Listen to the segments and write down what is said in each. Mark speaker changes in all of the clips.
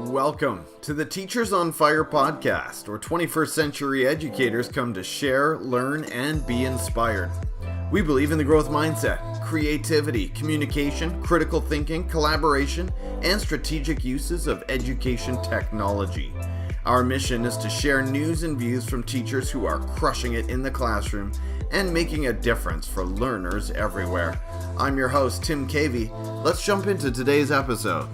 Speaker 1: Welcome to the Teachers on Fire podcast, where 21st century educators come to share, learn, and be inspired. We believe in the growth mindset, creativity, communication, critical thinking, collaboration, and strategic uses of education technology. Our mission is to share news and views from teachers who are crushing it in the classroom and making a difference for learners everywhere. I'm your host, Tim Cavey. Let's jump into today's episode.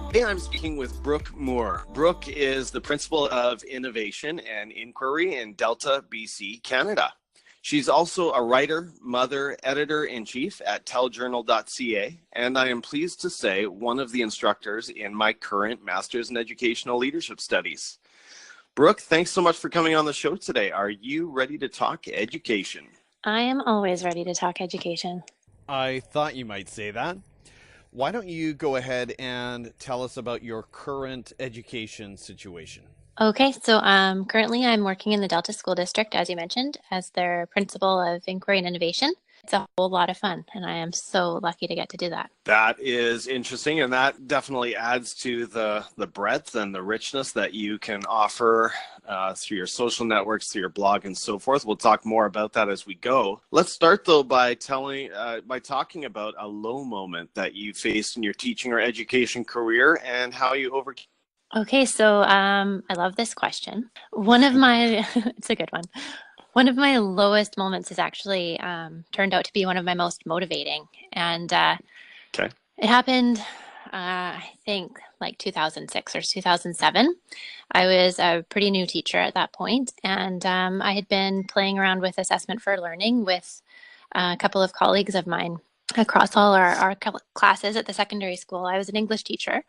Speaker 2: Today I'm speaking with Brooke Moore. Brooke is the Principal of Innovation and Inquiry in Delta, BC, Canada. She's also a writer, mother, editor-in-chief at teljournal.educ.ubc.ca, and I am pleased to say one of the instructors in my current Master's in Educational Leadership Studies. Brooke, thanks so much for coming on the show today. Are you ready to talk education?
Speaker 3: I am always ready to talk education.
Speaker 4: I thought you might say that. Why don't you go ahead and tell us about your current education situation?
Speaker 3: Okay, so currently I'm working in the Delta School District, as you mentioned, as their Principal of Inquiry and Innovation. It's a whole lot of fun, and I am so lucky to get to do that.
Speaker 2: That is interesting, and that definitely adds to the breadth and the richness that you can offer through your social networks, through your blog, and so forth. We'll talk more about that as we go. Let's start, though, by talking about a low moment that you faced in your teaching or education career and how you overcame.
Speaker 3: Okay, so I love this question. It's a good one. One of my lowest moments has actually turned out to be one of my most motivating. And It happened, I think, like 2006 or 2007. I was a pretty new teacher at that point, and I had been playing around with assessment for learning with a couple of colleagues of mine across all our classes at the secondary school. I was an English teacher,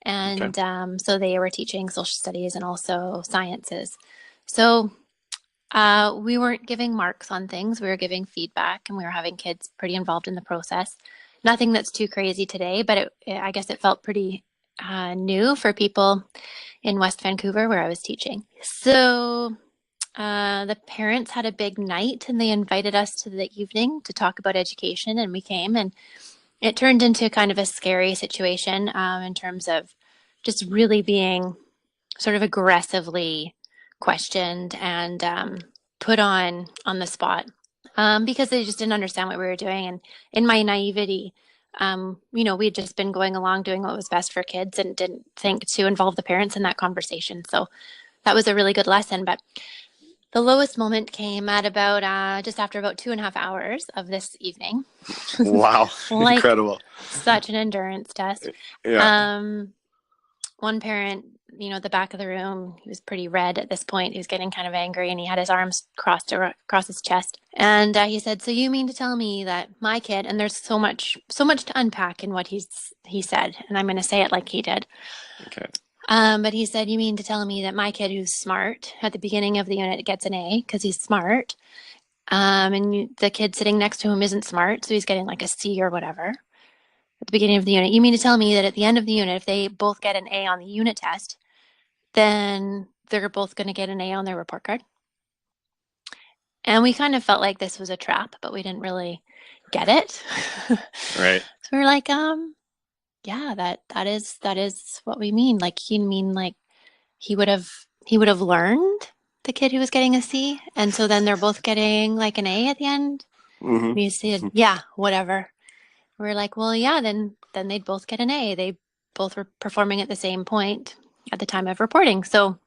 Speaker 3: and so they were teaching social studies and also sciences. So we weren't giving marks on things. We were giving feedback, and we were having kids pretty involved in the process. Nothing that's too crazy today, but I guess it felt pretty new for people in West Vancouver where I was teaching. So the parents had a big night, and they invited us to the evening to talk about education, and we came, and it turned into kind of a scary situation in terms of just really being sort of aggressively questioned and put on the spot because they just didn't understand what we were doing. And in my naivety, we'd just been going along doing what was best for kids and didn't think to involve the parents in that conversation. So that was a really good lesson. But the lowest moment came at about just after about 2.5 hours of this evening.
Speaker 2: Wow, incredible.
Speaker 3: Such an endurance test.
Speaker 2: Yeah.
Speaker 3: One parent, at the back of the room, he was pretty red at this point. He was getting kind of angry, and he had his arms crossed across his chest. And he said, "So you mean to tell me that my kid," and there's so much to unpack in what he said, and I'm going to say it like he did.
Speaker 2: Okay.
Speaker 3: But he said, "You mean to tell me that my kid who's smart at the beginning of the unit gets an A because he's smart, and the kid sitting next to him isn't smart, so he's getting like a C or whatever at the beginning of the unit. You mean to tell me that at the end of the unit, if they both get an A on the unit test, then they're both going to get an A on their report card?" And we kind of felt like this was a trap, but we didn't really get it.
Speaker 2: Right.
Speaker 3: So we were like, yeah, that is what we mean. Like, you mean like he would have learned, the kid who was getting a C, and so then they're both getting like an A at the end?
Speaker 2: Mm-hmm.
Speaker 3: And he said, yeah, whatever. We're like, well, yeah, then they'd both get an A. They both were performing at the same point at the time of reporting. So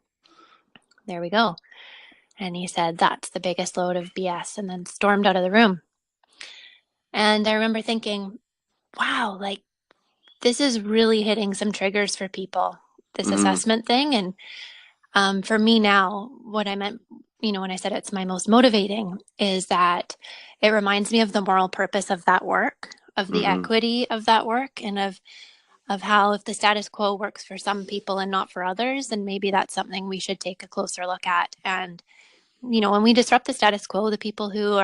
Speaker 3: there we go. And he said, "That's the biggest load of BS," and then stormed out of the room. And I remember thinking, wow, like this is really hitting some triggers for people, this assessment thing. And for me now, what I meant, when I said it's my most motivating, is that it reminds me of the moral purpose of that work, of the equity of that work, and of how if the status quo works for some people and not for others, then maybe that's something we should take a closer look at. And, when we disrupt the status quo, the people who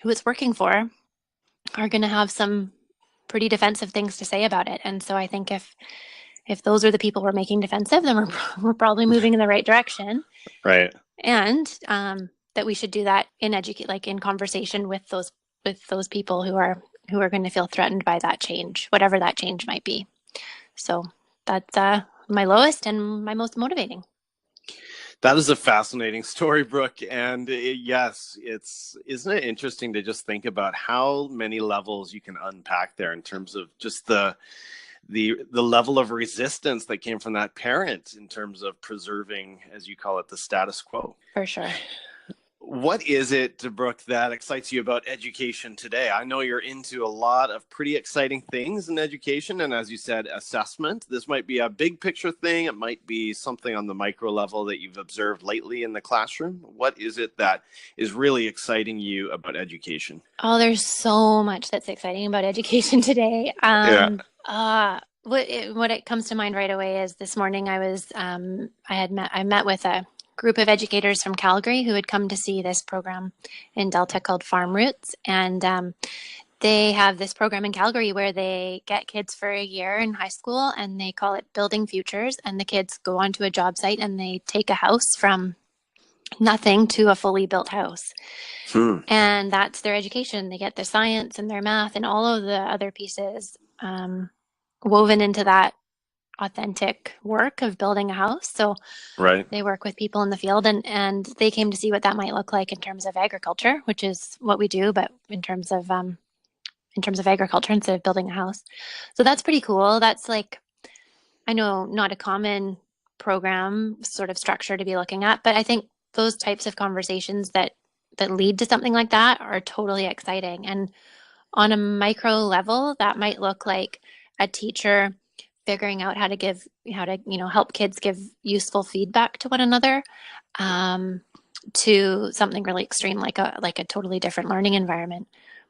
Speaker 3: it's working for are going to have some pretty defensive things to say about it. And so I think if those are the people we're making defensive, then we're probably moving in the right direction.
Speaker 2: Right.
Speaker 3: And that we should do that in conversation with those people who are going to feel threatened by that change, whatever that change might be. So that's my lowest and my most motivating.
Speaker 2: That is a fascinating story, Brooke. And yes, isn't it interesting to just think about how many levels you can unpack there in terms of just the level of resistance that came from that parent in terms of preserving, as you call it, the status quo.
Speaker 3: For sure.
Speaker 2: What is it, Brooke, that excites you about education today? I know you're into a lot of pretty exciting things in education. And as you said, assessment. This might be a big picture thing. It might be something on the micro level that you've observed lately in the classroom. What is it that is really exciting you about education?
Speaker 3: Oh, there's so much that's exciting about education today. What it comes to mind right away is this morning I met with a group of educators from Calgary who had come to see this program in Delta called Farm Roots. And they have this program in Calgary where they get kids for a year in high school and they call it Building Futures. And the kids go onto a job site and they take a house from nothing to a fully built house. And that's their education. They get their science and their math and all of the other pieces woven into that authentic work of building a house. So
Speaker 2: right.
Speaker 3: They work with people in the field and they came to see what that might look like in terms of agriculture, which is what we do, but in terms of agriculture instead of building a house. So that's pretty cool. That's like, I know not a common program sort of structure to be looking at, but I think those types of conversations that lead to something like that are totally exciting. And on a micro level, that might look like a teacher figuring out how to help kids give useful feedback to one another, to something really extreme like a totally different learning environment.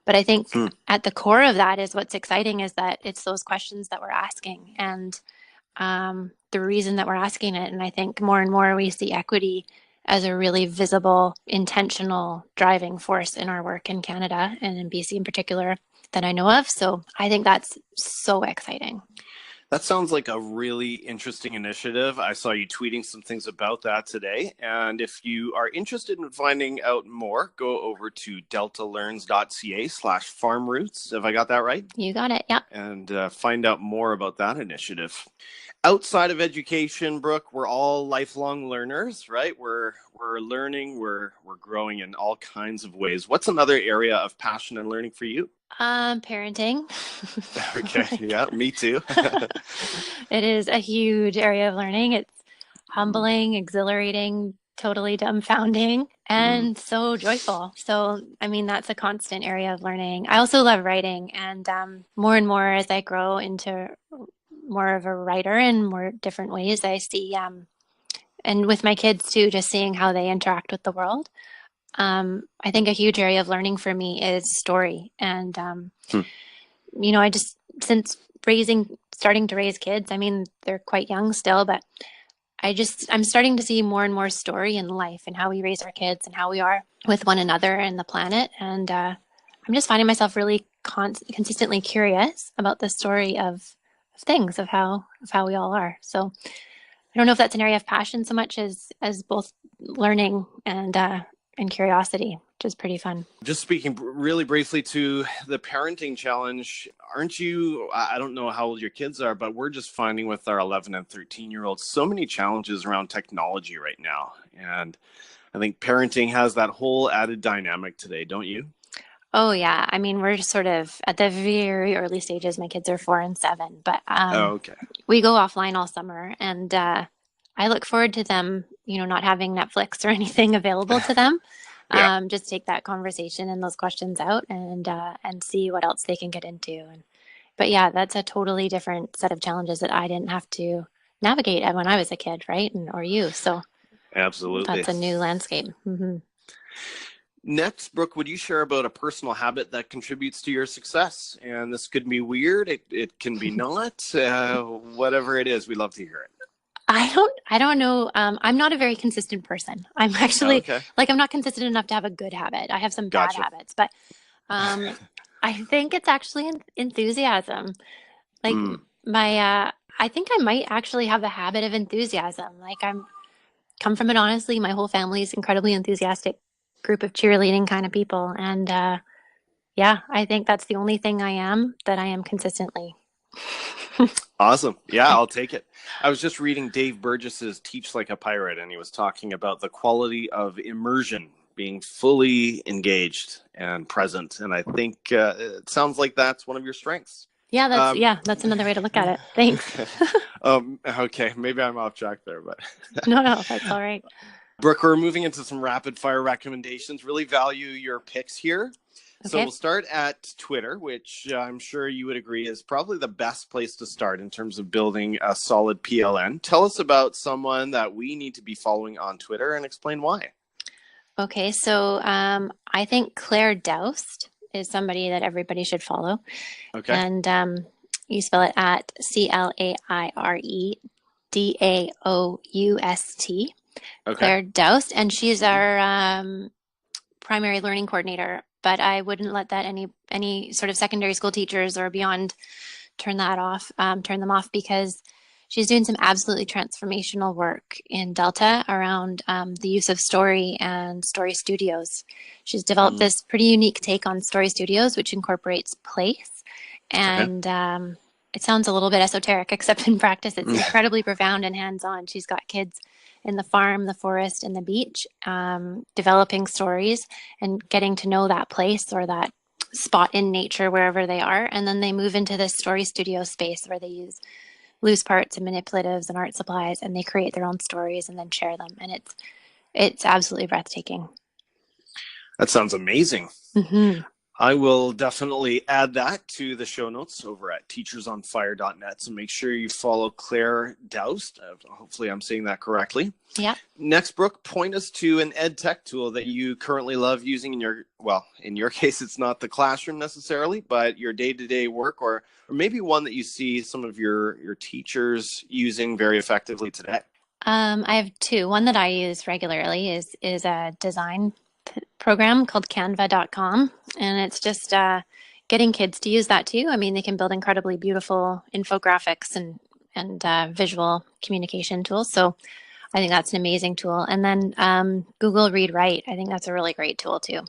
Speaker 3: But I think at the core of that is what's exciting is that it's those questions that we're asking and the reason that we're asking it. And I think more and more we see equity as a really visible, intentional driving force in our work in Canada and in BC in particular that I know of. So I think that's so exciting.
Speaker 2: That sounds like a really interesting initiative. I saw you tweeting some things about that today. And if you are interested in finding out more, go over to deltalearns.ca/farmroots. Have I got that right?
Speaker 3: You got it. Yeah.
Speaker 2: And find out more about that initiative. Outside of education, Brooke, we're all lifelong learners, right? We're learning, we're growing in all kinds of ways. What's another area of passion and learning for you?
Speaker 3: Parenting.
Speaker 2: Okay. Yeah, me too.
Speaker 3: It is a huge area of learning. It's humbling, exhilarating, totally dumbfounding, and so joyful. So, I mean, that's a constant area of learning. I also love writing, and more and more as I grow into more of a writer in more different ways, I see, and with my kids too, just seeing how they interact with the world. I think a huge area of learning for me is story. And, I just, since starting to raise kids, I mean, they're quite young still, but I'm starting to see more and more story in life and how we raise our kids and how we are with one another and the planet. And I'm just finding myself really consistently curious about the story of things, of how we all are. So I don't know if that's an area of passion so much as both learning and curiosity, which is pretty fun.
Speaker 2: Just speaking really briefly to the parenting challenge, aren't you, I don't know how old your kids are, but we're just finding with our 11 and 13-year-olds so many challenges around technology right now. And I think parenting has that whole added dynamic today, don't you?
Speaker 3: Oh, yeah. I mean, we're just sort of at the very early stages. My kids are 4 and 7, but
Speaker 2: okay.
Speaker 3: We go offline all summer, and I look forward to them, not having Netflix or anything available to them. Yeah. Just take that conversation and those questions out and see what else they can get into. But yeah, that's a totally different set of challenges that I didn't have to navigate when I was a kid, right? Or you. So
Speaker 2: absolutely.
Speaker 3: That's a new landscape. Mm-hmm.
Speaker 2: Next, Brooke, would you share about a personal habit that contributes to your success? And this could be weird. It can be not. Whatever it is, we'd love to hear it.
Speaker 3: I don't know. I'm not a very consistent person. I'm actually I'm not consistent enough to have a good habit. I have some bad habits, but I think it's actually enthusiasm. Like I think I might actually have a habit of enthusiasm. Like come from it honestly. My whole family is incredibly enthusiastic group of cheerleading kind of people. And I think that's the only thing I am consistently.
Speaker 2: Awesome. Yeah, I'll take it. I was just reading Dave Burgess's Teach Like a Pirate, and he was talking about the quality of immersion, being fully engaged and present. And I think it sounds like that's one of your strengths.
Speaker 3: That's another way to look at it. Thanks.
Speaker 2: Okay, maybe I'm off track there, but
Speaker 3: No, that's all right.
Speaker 2: Brooke, we're moving into some rapid fire recommendations. Really value your picks here. So
Speaker 3: Okay.
Speaker 2: we'll start at Twitter, which I'm sure you would agree is probably the best place to start in terms of building a solid PLN. Tell us about someone that we need to be following on Twitter and explain why.
Speaker 3: Okay, so I think Claire Doust is somebody that everybody should follow.
Speaker 2: Okay.
Speaker 3: And you spell it at ClaireDaoust.
Speaker 2: Okay.
Speaker 3: Claire Doust, and she's our primary learning coordinator. But I wouldn't let that any sort of secondary school teachers or beyond turn them off, because she's doing some absolutely transformational work in Delta around the use of story and story studios. She's developed this pretty unique take on story studios, which incorporates place. And it sounds a little bit esoteric, except in practice, it's incredibly profound and hands-on. She's got kids in the farm, the forest, and the beach, developing stories and getting to know that place or that spot in nature wherever they are. And then they move into this story studio space where they use loose parts and manipulatives and art supplies, and they create their own stories and then share them. And it's absolutely breathtaking.
Speaker 2: That sounds amazing.
Speaker 3: Mm-hmm.
Speaker 2: I will definitely add that to the show notes over at teachersonfire.net. So make sure you follow Claire Doust. Hopefully I'm saying that correctly.
Speaker 3: Yeah.
Speaker 2: Next, Brooke, point us to an edtech tool that you currently love using in your case, it's not the classroom necessarily, but your day-to-day work, or maybe one that you see some of your teachers using very effectively today.
Speaker 3: I have two. One that I use regularly is a design program called canva.com, and it's just getting kids to use that too. I mean, they can build incredibly beautiful infographics and visual communication tools. So I think that's an amazing tool. And then Google Read Write, I think that's a really great tool too.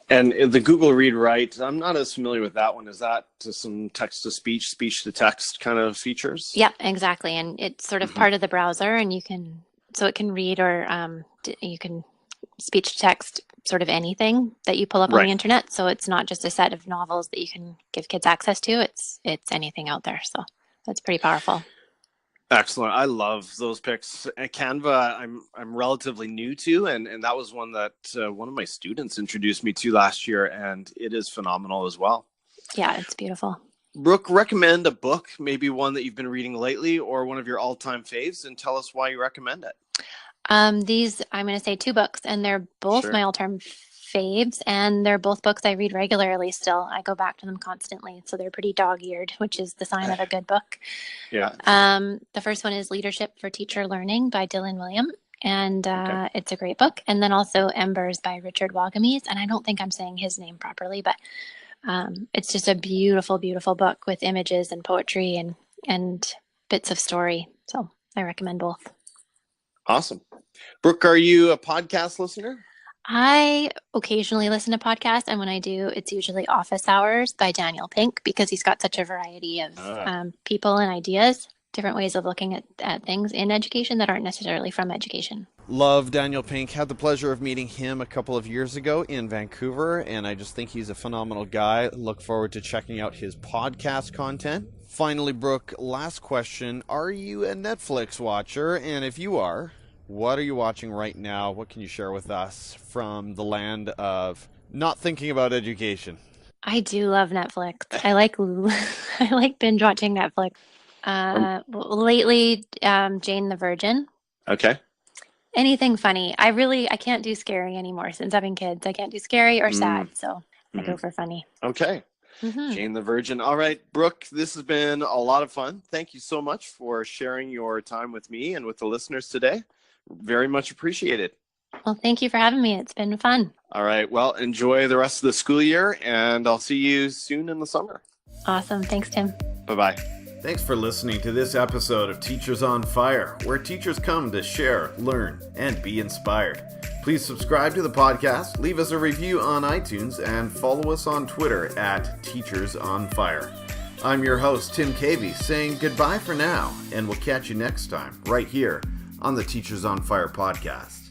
Speaker 2: And the Google Read Write, I'm not as familiar with that one. Is that to some text to speech, speech to text kind of features?
Speaker 3: Yeah, exactly. And it's sort of part of the browser, and it can read, or you can speech to text sort of anything that you pull up on the internet. So it's not just a set of novels that you can give kids access to. It's anything out there. So that's pretty powerful.
Speaker 2: Excellent. I love those picks. Canva, I'm relatively new to, and that was one that one of my students introduced me to last year, and it is phenomenal as well.
Speaker 3: Yeah, it's beautiful.
Speaker 2: Brooke, recommend a book, maybe one that you've been reading lately or one of your all-time faves, and tell us why you recommend it.
Speaker 3: These, I'm going to say two books, and they're both my all-time faves, and they're both books I read regularly still. I go back to them constantly, so they're pretty dog-eared, which is the sign of a good book.
Speaker 2: Yeah.
Speaker 3: The first one is Leadership for Teacher Learning by Wiliam, and it's a great book. And then also Embers by Richard Wagamese, and I don't think I'm saying his name properly, but it's just a beautiful, beautiful book with images and poetry and bits of story. So I recommend both.
Speaker 2: Awesome. Brooke, are you a podcast listener?
Speaker 3: I occasionally listen to podcasts, and when I do, it's usually Office Hours by Daniel Pink, because he's got such a variety of people and ideas, different ways of looking at things in education that aren't necessarily from education.
Speaker 4: Love Daniel Pink. Had the pleasure of meeting him a couple of years ago in Vancouver, and I just think he's a phenomenal guy. Look forward to checking out his podcast content. Finally, Brooke, last question. Are you a Netflix watcher? And if you are, what are you watching right now? What can you share with us from the land of not thinking about education?
Speaker 3: I do love Netflix. I like binge watching Netflix. Lately, Jane the Virgin.
Speaker 2: Okay.
Speaker 3: Anything funny. I can't do scary anymore since having kids. I can't do scary or sad, so I go for funny.
Speaker 2: Okay. Jane the Virgin. All right, Brooke, this has been a lot of fun. Thank you so much for sharing your time with me and with the listeners today. Very much appreciated.
Speaker 3: Well, thank you for having me. It's been fun.
Speaker 2: All right. Well, enjoy the rest of the school year, and I'll see you soon in the summer.
Speaker 3: Awesome. Thanks, Tim.
Speaker 2: Bye-bye.
Speaker 1: Thanks for listening to this episode of Teachers on Fire, where teachers come to share, learn, and be inspired. Please subscribe to the podcast, leave us a review on iTunes, and follow us on Twitter at Teachers on Fire. I'm your host, Tim Cavey, saying goodbye for now, and we'll catch you next time, right here on the Teachers on Fire podcast.